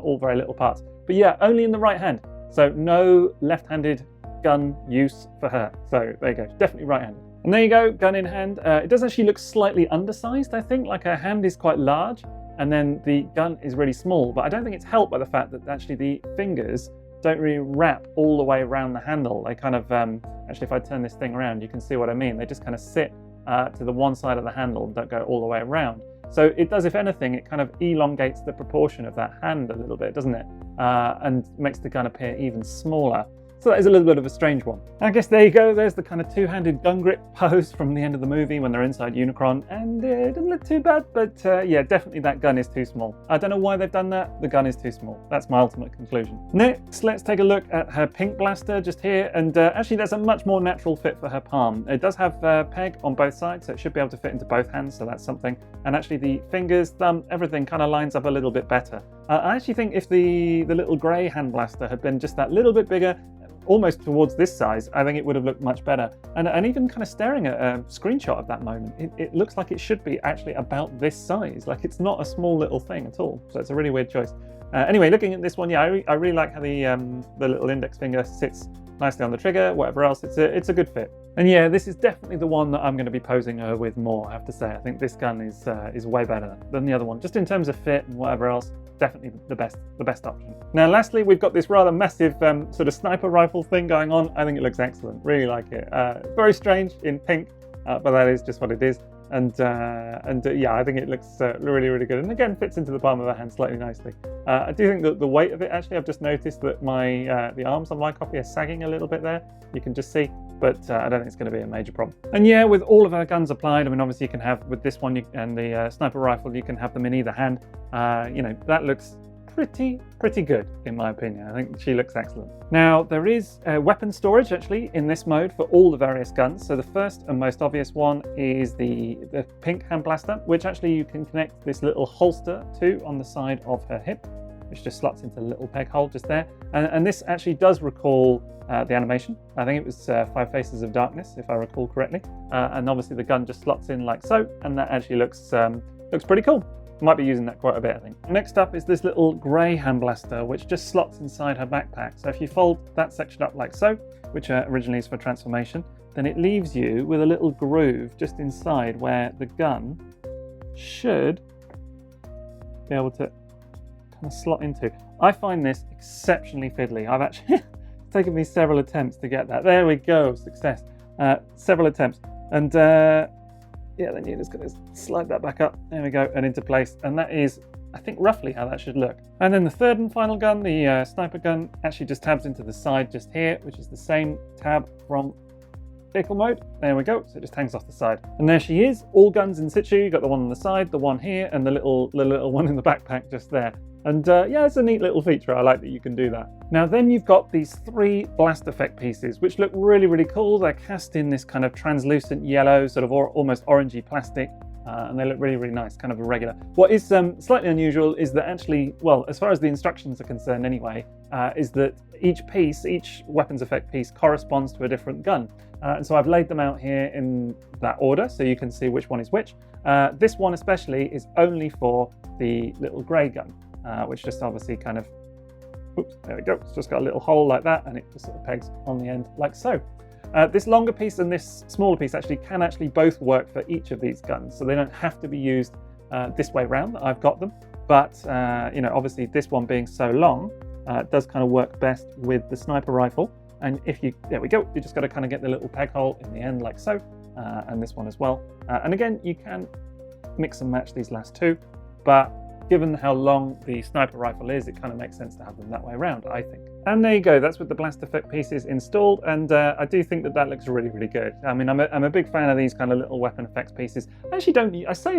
all very little parts. But only in the right hand, so no left-handed gun use for her. So there you go, definitely right-handed. And there you go, gun in hand. It does actually look slightly undersized, I think, like her hand is quite large and then the gun is really small, but I don't think it's helped by the fact that actually the fingers don't really wrap all the way around the handle. They kind of, actually if I turn this thing around, you can see what I mean. They just kind of sit to the one side of the handle and don't go all the way around. So it does, if anything, it kind of elongates the proportion of that hand a little bit, doesn't it? And makes the gun appear even smaller. So that is a little bit of a strange one. I guess there you go, there's the kind of two-handed gun grip pose from the end of the movie when they're inside Unicron, and it doesn't look too bad, but definitely that gun is too small. I don't know why they've done that, the gun is too small. That's my ultimate conclusion. Next, let's take a look at her pink blaster just here, and actually there's a much more natural fit for her palm. It does have a peg on both sides, so it should be able to fit into both hands, so that's something. And actually the fingers, thumb, everything kind of lines up a little bit better. I actually think if the little grey hand blaster had been just that little bit bigger, almost towards this size, I think it would have looked much better. And even kind of staring at a screenshot of that moment, it looks like it should be actually about this size. Like it's not a small little thing at all. So it's a really weird choice. Anyway, looking at this one, I really like how the little index finger sits nicely on the trigger, whatever else, it's a good fit. And this is definitely the one that I'm going to be posing her with more, I have to say. I think this gun is way better than the other one. Just in terms of fit and whatever else, definitely the best option. Now lastly, we've got this rather massive sort of sniper rifle thing going on. I think it looks excellent, really like it. Very strange in pink, but that is just what it is. And I think it looks really, really good. And again, fits into the palm of the hand slightly nicely. I do think that the weight of it, actually, I've just noticed that the arms on my copy are sagging a little bit there. You can just see, but I don't think it's going to be a major problem. And with all of our guns applied, I mean, obviously you can have, with this one and the sniper rifle, you can have them in either hand. That looks pretty good in my opinion. I think she looks excellent. Now there is weapon storage actually in this mode for all the various guns. So the first and most obvious one is the pink hand blaster, which actually you can connect this little holster to on the side of her hip. which just slots into a little peg hole just there. And this actually does recall the animation. I think it was Five Faces of Darkness, if I recall correctly. And obviously the gun just slots in like so, and that actually looks pretty cool. Might be using that quite a bit, I think. Next up is this little grey hand blaster, which just slots inside her backpack. So if you fold that section up like so, which originally is for transformation, then it leaves you with a little groove just inside where the gun should be able to kind of slot into. I find this exceptionally fiddly. I've actually it's taken me several attempts to get that. There we go, success. Several attempts. And yeah, then you're just going to slide that back up. There we go, and into place. And that is, I think, roughly how that should look. And then the third and final gun, the sniper gun, actually just tabs into the side just here, which is the same tab from vehicle mode. There we go, so it just hangs off the side. And there she is, all guns in situ. You've got the one on the side, the one here, and the little one in the backpack just there. And yeah, it's a neat little feature. I like that you can do that. Now then you've got these 3 blast effect pieces, which look really, really cool. They're cast in this kind of translucent yellow, sort of almost orangey plastic. And they look really, really nice, kind of irregular. What is slightly unusual is that actually, well, as far as the instructions are concerned anyway, is that each weapons effect piece corresponds to a different gun. And so I've laid them out here in that order so you can see which one is which. This one especially is only for the little grey gun, which just obviously kind of, oops, there we go. It's just got a little hole like that, and it just sort of pegs on the end like so. This longer piece and this smaller piece can actually both work for each of these guns, so they don't have to be used this way round that I've got them. But you know, obviously this one being so long does kind of work best with the sniper rifle. And if you, there we go, you just got to kind of get the little peg hole in the end like so, and this one as well. And again, you can mix and match these last two, but given how long the sniper rifle is, it kind of makes sense to have them that way around, I think. And there you go, that's with the blast effect pieces installed, and I do think that that looks really, really good. I mean, I'm a big fan of these kind of little weapon effects pieces. I say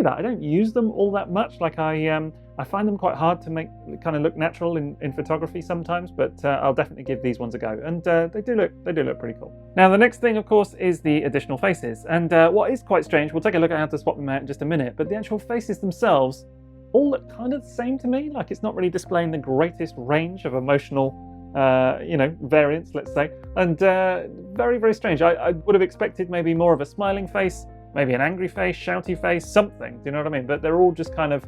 that, I don't use them all that much. Like I find them quite hard to make kind of look natural in photography sometimes, but I'll definitely give these ones a go. And they do look pretty cool. Now the next thing, of course, is the additional faces. And what is quite strange, we'll take a look at how to swap them out in just a minute, but the actual faces themselves all look kind of the same to me. Like it's not really displaying the greatest range of emotional variants, let's say. And very, very strange. I would have expected maybe more of a smiling face, maybe an angry face, shouty face, something, do you know what I mean? But they're all just kind of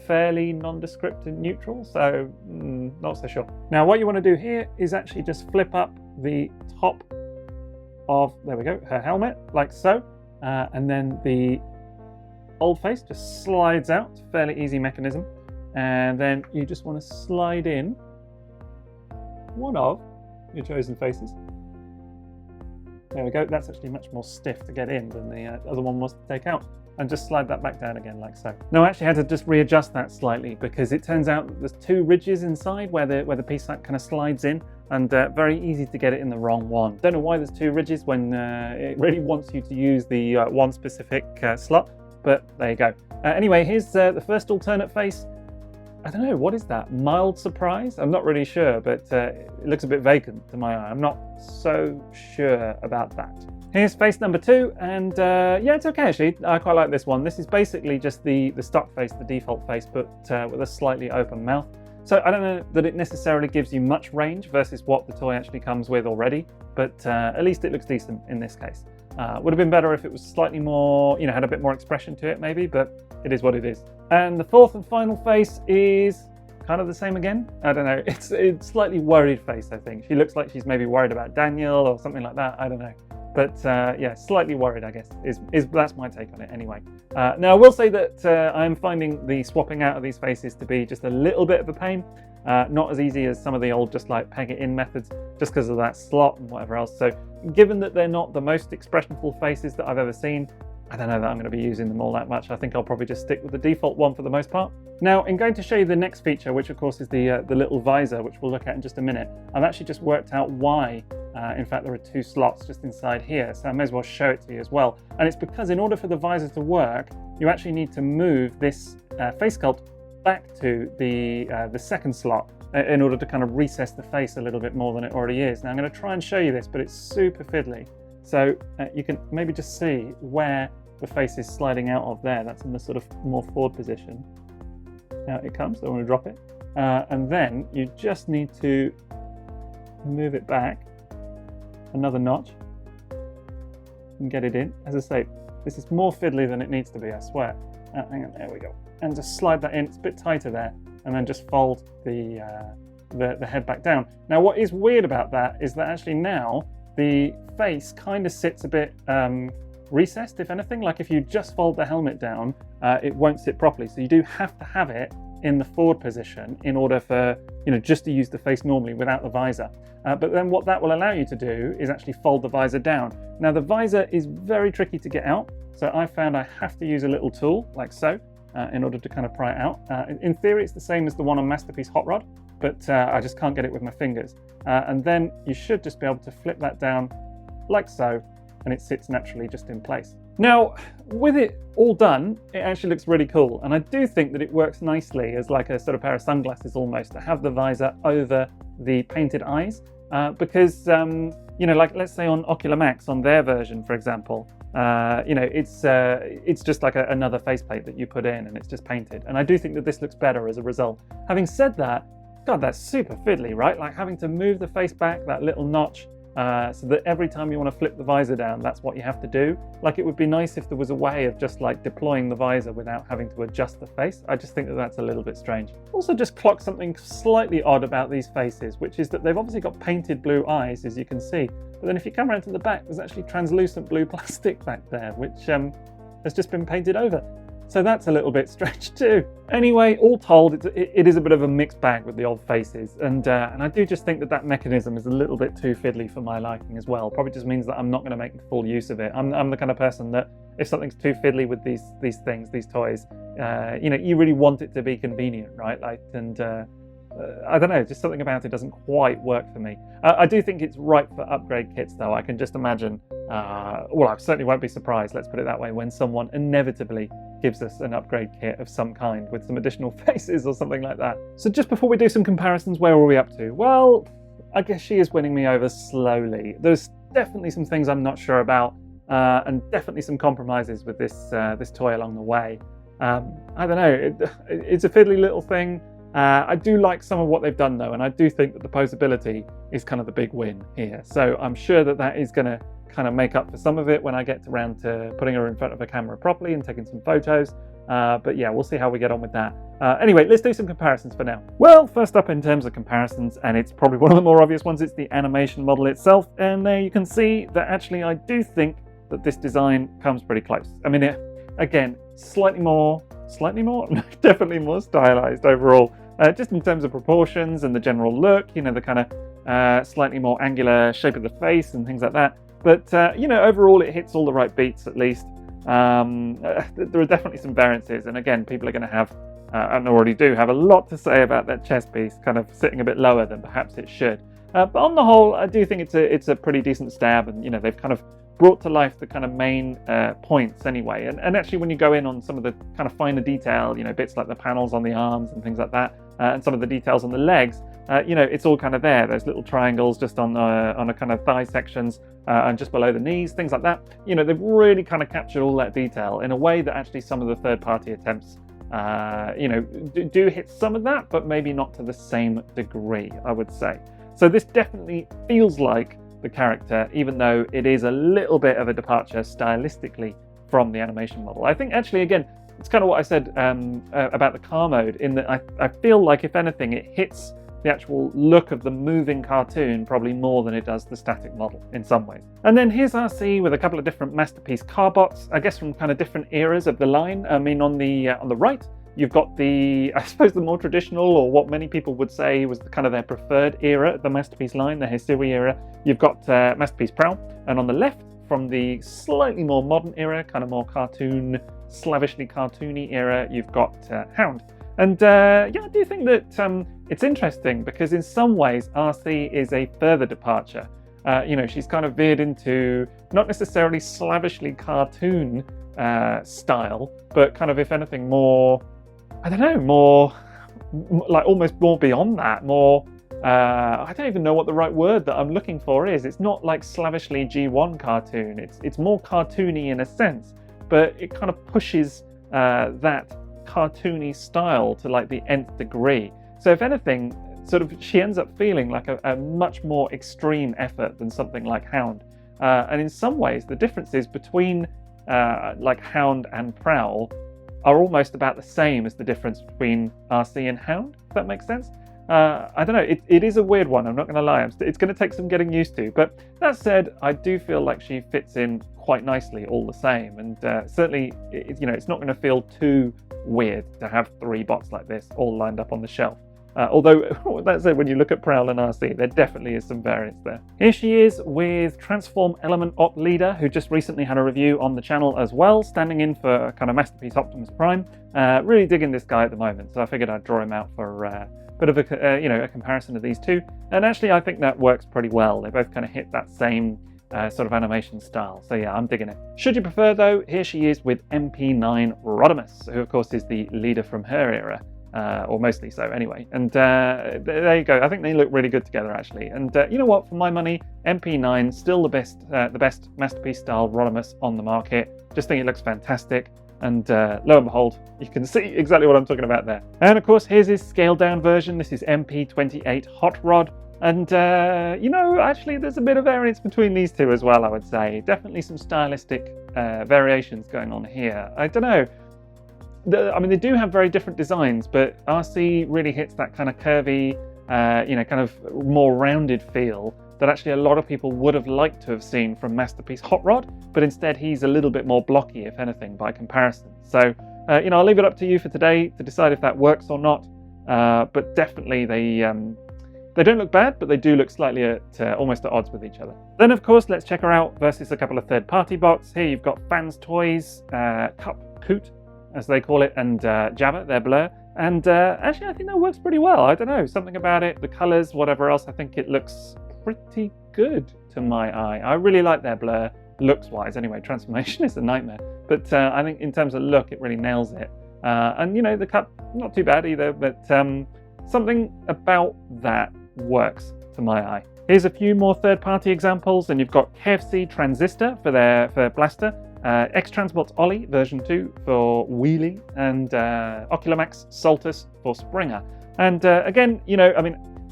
fairly nondescript and neutral, so not so sure. Now what you want to do here is actually just flip up the top of, there we go, her helmet, like so, and then the old face just slides out, fairly easy mechanism, and then you just want to slide in one of your chosen faces. There we go, that's actually much more stiff to get in than the other one was to take out, and just slide that back down again like so. Now I actually had to just readjust that slightly because it turns out that there's two ridges inside where the piece kind of slides in, and very easy to get it in the wrong one. Don't know why there's two ridges when it really wants you to use the one specific slot, but there you go. Anyway, here's the first alternate face. I don't know, what is that? Mild surprise? I'm not really sure, but it looks a bit vacant to my eye. I'm not so sure about that. Here's face number 2, and yeah, it's okay actually. I quite like this one. This is basically just the stock face, the default face, but with a slightly open mouth. So I don't know that it necessarily gives you much range versus what the toy actually comes with already, but at least it looks decent in this case. Would have been better if it was slightly more, had a bit more expression to it maybe, but it is what it is. And the fourth and final face is kind of the same again. I don't know, it's a slightly worried face, I think. She looks like she's maybe worried about Daniel or something like that, I don't know. But yeah, slightly worried, I guess, that's my take on it anyway. Now, I will say that I'm finding the swapping out of these faces to be just a little bit of a pain. Not as easy as some of the old just like peg it in methods, just because of that slot and whatever else. So given that they're not the most expressionful faces that I've ever seen, I don't know that I'm going to be using them all that much. I think I'll probably just stick with the default one for the most part. Now, I'm going to show you the next feature, which of course is the little visor, which we'll look at in just a minute. I've actually just worked out why, in fact, there are 2 slots just inside here, so I may as well show it to you as well. And it's because in order for the visor to work, you actually need to move this face sculpt back to the second slot in order to kind of recess the face a little bit more than it already is. Now, I'm going to try and show you this, but it's super fiddly. So you can maybe just see where the face is sliding out of there. That's in the sort of more forward position. Now it comes, so I'm going to drop it. and then you just need to move it back another notch and get it in. As I say, this is more fiddly than it needs to be, I swear. Hang on, there we go. And just slide that in. It's a bit tighter there, and then just fold the head back down. Now, what is weird about that is that actually now the face kind of sits a bit recessed, if anything. Like if you just fold the helmet down, it won't sit properly. So you do have to have it in the forward position in order for, just to use the face normally without the visor. But then what that will allow you to do is actually fold the visor down. Now the visor is very tricky to get out. So I found I have to use a little tool like so in order to kind of pry it out. In theory, it's the same as the one on Masterpiece Hot Rod, but I just can't get it with my fingers. And then you should just be able to flip that down like so, and it sits naturally just in place. Now, with it all done, it actually looks really cool. And I do think that it works nicely as like a sort of pair of sunglasses almost, to have the visor over the painted eyes. Because, like let's say on Ocular Max, on their version, for example, it's just like another faceplate that you put in and it's just painted. And I do think that this looks better as a result. Having said that, God, that's super fiddly, right? Like having to move the face back that little notch so that every time you want to flip the visor down, that's what you have to do. Like it would be nice if there was a way of just like deploying the visor without having to adjust the face. I just think that that's a little bit strange. Also just clocked something slightly odd about these faces, which is that they've obviously got painted blue eyes, as you can see. But then if you come around to the back, there's actually translucent blue plastic back there, which has just been painted over. So that's a little bit strange too. Anyway, all told, it is a bit of a mixed bag with the old faces, and I do just think that mechanism is a little bit too fiddly for my liking as well. Probably just means that I'm not going to make full use of it. I'm the kind of person that if something's too fiddly with these things, these toys, you really want it to be convenient, right? I don't know, just something about it doesn't quite work for me. I do think it's right for upgrade kits though. I can just imagine, I certainly won't be surprised, let's put it that way, when someone inevitably gives us an upgrade kit of some kind with some additional faces or something like that. So just before we do some comparisons, where are we up to? Well, I guess she is winning me over slowly. There's definitely some things I'm not sure about, and definitely some compromises with this toy along the way. I don't know, it's a fiddly little thing. I do like some of what they've done though, and I do think that the posability is kind of the big win here. So I'm sure that is going to kind of make up for some of it when I get around to putting her in front of a camera properly and taking some photos. But yeah, we'll see how we get on with that. Anyway, let's do some comparisons for now. Well, first up in terms of comparisons, and it's probably one of the more obvious ones, it's the animation model itself. And there you can see that actually I do think that this design comes pretty close. I mean, again, slightly more, definitely more stylized overall. Just in terms of proportions and the general look, the kind of slightly more angular shape of the face and things like that. But, overall it hits all the right beats at least. There are definitely some variances. And again, people are going to have, and already do, have a lot to say about that chest piece kind of sitting a bit lower than perhaps it should. But on the whole, I do think it's a pretty decent stab. And, they've kind of brought to life the kind of main points anyway. And actually when you go in on some of the kind of finer detail, bits like the panels on the arms and things like that, and some of the details on the legs, it's all kind of there. There's little triangles just on a kind of thigh sections and just below the knees, things like that. They've really kind of captured all that detail in a way that actually some of the third-party attempts, do hit some of that, but maybe not to the same degree, I would say. So this definitely feels like the character, even though it is a little bit of a departure stylistically from the animation model. I think actually, again, it's kind of what I said about the car mode, in that I feel like, if anything, it hits the actual look of the moving cartoon probably more than it does the static model in some ways. And then here's Arcee with a couple of different Masterpiece car bots, I guess from kind of different eras of the line. I mean, on the right, you've got the more traditional, or what many people would say was kind of their preferred era, the Masterpiece line, the Hisui era. You've got Masterpiece Prowl, and on the left, from the slightly more modern era, kind of more slavishly cartoony era, you've got Hound. And I do think that it's interesting because in some ways Arcee is a further departure. She's kind of veered into not necessarily slavishly cartoon style, but kind of, if anything, more, I don't know, more like almost more beyond that, more I don't even know what the right word that I'm looking for is. It's not like slavishly G1 cartoon. It's more cartoony in a sense, but it kind of pushes that cartoony style to like the nth degree. So if anything, sort of she ends up feeling like a much more extreme effort than something like Hound. And in some ways, the differences between like Hound and Prowl are almost about the same as the difference between Arcee and Hound, if that makes sense. I don't know, it is a weird one, I'm not going to lie. It's going to take some getting used to. But that said, I do feel like she fits in quite nicely all the same. And certainly, it's not going to feel too weird to have 3 bots like this all lined up on the shelf. Although, that said, when you look at Prowl and Arcee, there definitely is some variance there. Here she is with Transform Element Op Leader, who just recently had a review on the channel as well, standing in for kind of Masterpiece Optimus Prime. Really digging this guy at the moment, so I figured I'd draw him out for a bit of a comparison of these two. And actually, I think that works pretty well. They both kind of hit that same sort of animation style. So yeah, I'm digging it. Should you prefer though, here she is with MP-9 Rodimus, who of course is the leader from her era. Or mostly so anyway. And there you go. I think they look really good together actually. And you know what? For my money, MP9 still the best Masterpiece style Rodimus on the market. Just think it looks fantastic. And lo and behold, you can see exactly what I'm talking about there. And of course, here's his scaled down version. This is MP28 Hot Rod. And actually there's a bit of variance between these two as well, I would say. Definitely some stylistic variations going on here. I don't know. They do have very different designs, but Arcee really hits that kind of curvy, kind of more rounded feel that actually a lot of people would have liked to have seen from Masterpiece Hot Rod, but instead he's a little bit more blocky, if anything, by comparison. So, I'll leave it up to you for today to decide if that works or not. But definitely they don't look bad, but they do look slightly almost at odds with each other. Then, of course, let's check her out versus a couple of third-party bots. Here you've got Fans Toys, Cup Coot, as they call it, and Jabba, their Blur. And actually, I think that works pretty well. I don't know, something about it, the colors, whatever else, I think it looks pretty good to my eye. I really like their Blur, looks-wise anyway. Transformation is a nightmare. But I think in terms of look, it really nails it. And, the Cup, not too bad either, but something about that works to my eye. Here's a few more third-party examples, and you've got KFC Transistor for Blaster, X-Transbots Ollie version 2 for Wheelie, and Oculamax Soltus for Springer. And again,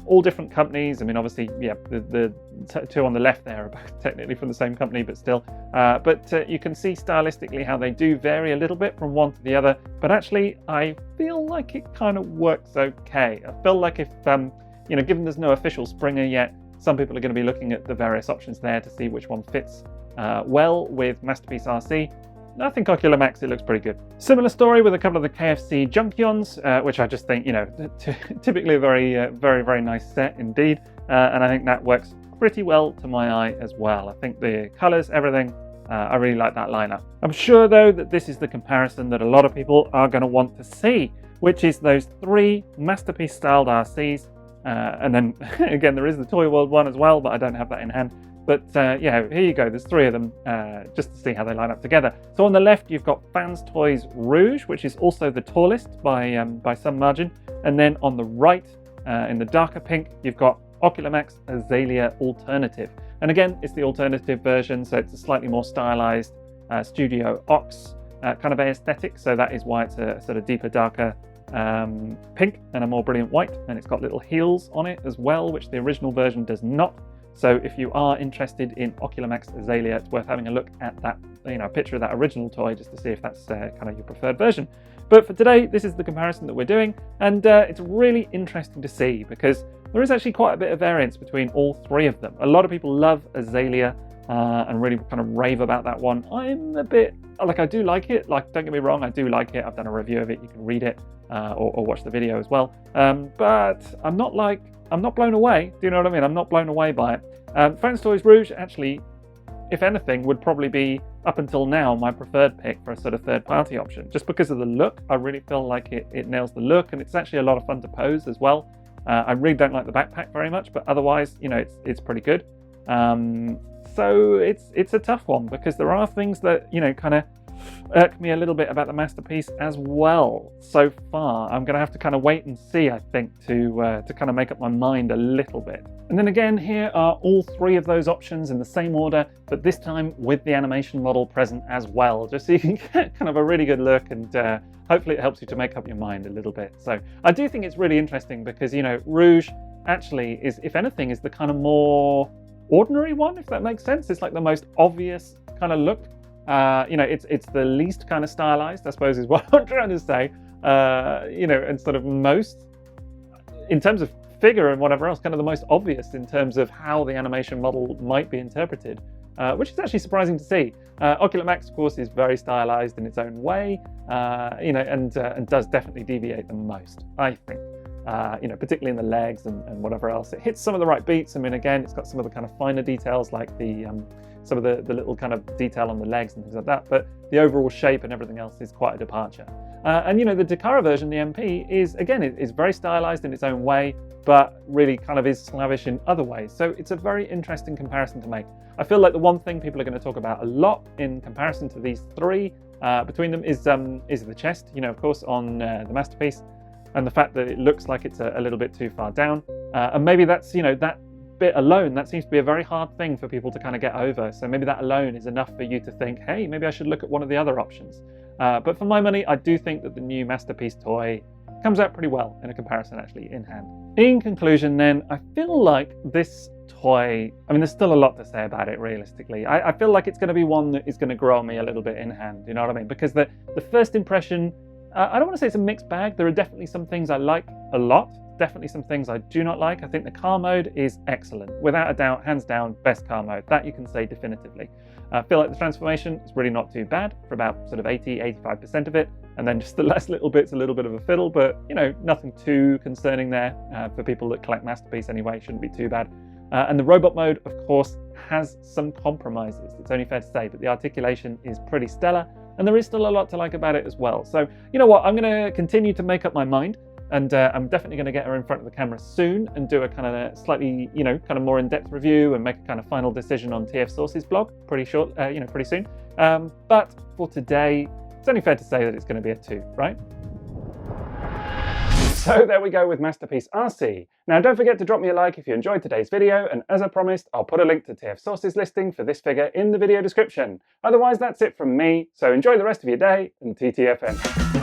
all different companies. Obviously, yeah, the two on the left there are both technically from the same company, but still. But you can see stylistically how they do vary a little bit from one to the other. But actually, I feel like it kind of works okay. I feel like if, given there's no official Springer yet, some people are going to be looking at the various options there to see which one fits well with Masterpiece Arcee. I think Oculamax, it looks pretty good. Similar story with a couple of the KFC Junkions, which I just think, typically a very, very nice set indeed. And I think that works pretty well to my eye as well. I think the colors, everything, I really like that lineup. I'm sure though that this is the comparison that a lot of people are going to want to see, which is those 3 Masterpiece styled Arcees. And then again, there is the Toy World one as well, but I don't have that in hand. But here you go, there's 3 of them, just to see how they line up together. So on the left, you've got Fans Toys Rouge, which is also the tallest by some margin. And then on the right, in the darker pink, you've got Oculamax Azalea Alternative. And again, it's the alternative version, so it's a slightly more stylized Studio Ox kind of aesthetic. So that is why it's a sort of deeper, darker pink and a more brilliant white. And it's got little heels on it as well, which the original version does not. So if you are interested in Oculamax Azalea, it's worth having a look at that, picture of that original toy just to see if that's kind of your preferred version. But for today, this is the comparison that we're doing, and it's really interesting to see because there is actually quite a bit of variance between all 3 of them. A lot of people love Azalea and really kind of rave about that one. I'm a bit, I do like it. Don't get me wrong, I do like it. I've done a review of it. You can read it or watch the video as well. But I'm not blown away. Do you know what I mean? I'm not blown away by it. Fans Toys Rouge, actually, if anything, would probably be, up until now, my preferred pick for a sort of third-party option. Just because of the look, I really feel like it nails the look, and it's actually a lot of fun to pose as well. I really don't like the backpack very much, but otherwise, it's pretty good. So it's a tough one because there are things that, kind of irk me a little bit about the Masterpiece as well so far. I'm going to have to kind of wait and see, I think, to kind of make up my mind a little bit. And then again, here are all three of those options in the same order, but this time with the animation model present as well, just so you can get kind of a really good look, and hopefully it helps you to make up your mind a little bit. So I do think it's really interesting because, you know, Rouge actually is, if anything, is the kind of more ordinary one, if that makes sense. It's like the most obvious kind of look. You know, it's the least kind of stylized, I suppose, is what I'm trying to say. You know, and sort of most, in terms of figure and whatever else, kind of the most obvious in terms of how the animation model might be interpreted, which is actually surprising to see. Ocular Max, of course, is very stylized in its own way, you know, and does definitely deviate the most, I think. You know, particularly in the legs and whatever else. It hits some of the right beats. I mean, again, it's got some of the kind of finer details, like the some of the little kind of detail on the legs and things like that, but the overall shape and everything else is quite a departure. And you know, the Takara version, the MP, is again, is very stylized in its own way, but really kind of is slavish in other ways. So it's a very interesting comparison to make. I feel like the one thing people are going to talk about a lot in comparison to these three between them is the chest, you know, of course, on the Masterpiece, and the fact that it looks like it's a little bit too far down. And maybe that's, you know, that bit alone, that seems to be a very hard thing for people to kind of get over. So maybe that alone is enough for you to think, hey, maybe I should look at one of the other options. But for my money, I do think that the new Masterpiece toy comes out pretty well in a comparison, actually, in hand. In conclusion then, I feel like this toy, I mean, there's still a lot to say about it realistically. I feel like it's going to be one that is going to grow on me a little bit in hand, you know what I mean? Because the first impression, I don't want to say it's a mixed bag. There are definitely some things I like a lot, definitely some things I do not like. I think the car mode is excellent. Without a doubt, hands down, best car mode. That you can say definitively. I feel like the transformation is really not too bad for about sort of 80-85% of it. And then just the last little bit's a little bit of a fiddle, but you know, nothing too concerning there. For people that collect Masterpiece anyway, shouldn't be too bad. And the robot mode, of course, has some compromises. It's only fair to say, but the articulation is pretty stellar. And there is still a lot to like about it as well. So, you know what, I'm going to continue to make up my mind, and I'm definitely going to get her in front of the camera soon and do a kind of a slightly, you know, kind of more in-depth review and make a kind of final decision on TF Source's blog pretty short, you know, pretty soon. But for today, it's only fair to say that it's going to be a 2, right? So there we go with Masterpiece Arcee. Now don't forget to drop me a like if you enjoyed today's video, and as I promised, I'll put a link to TF Source's listing for this figure in the video description. Otherwise, that's it from me, so enjoy the rest of your day, and TTFN.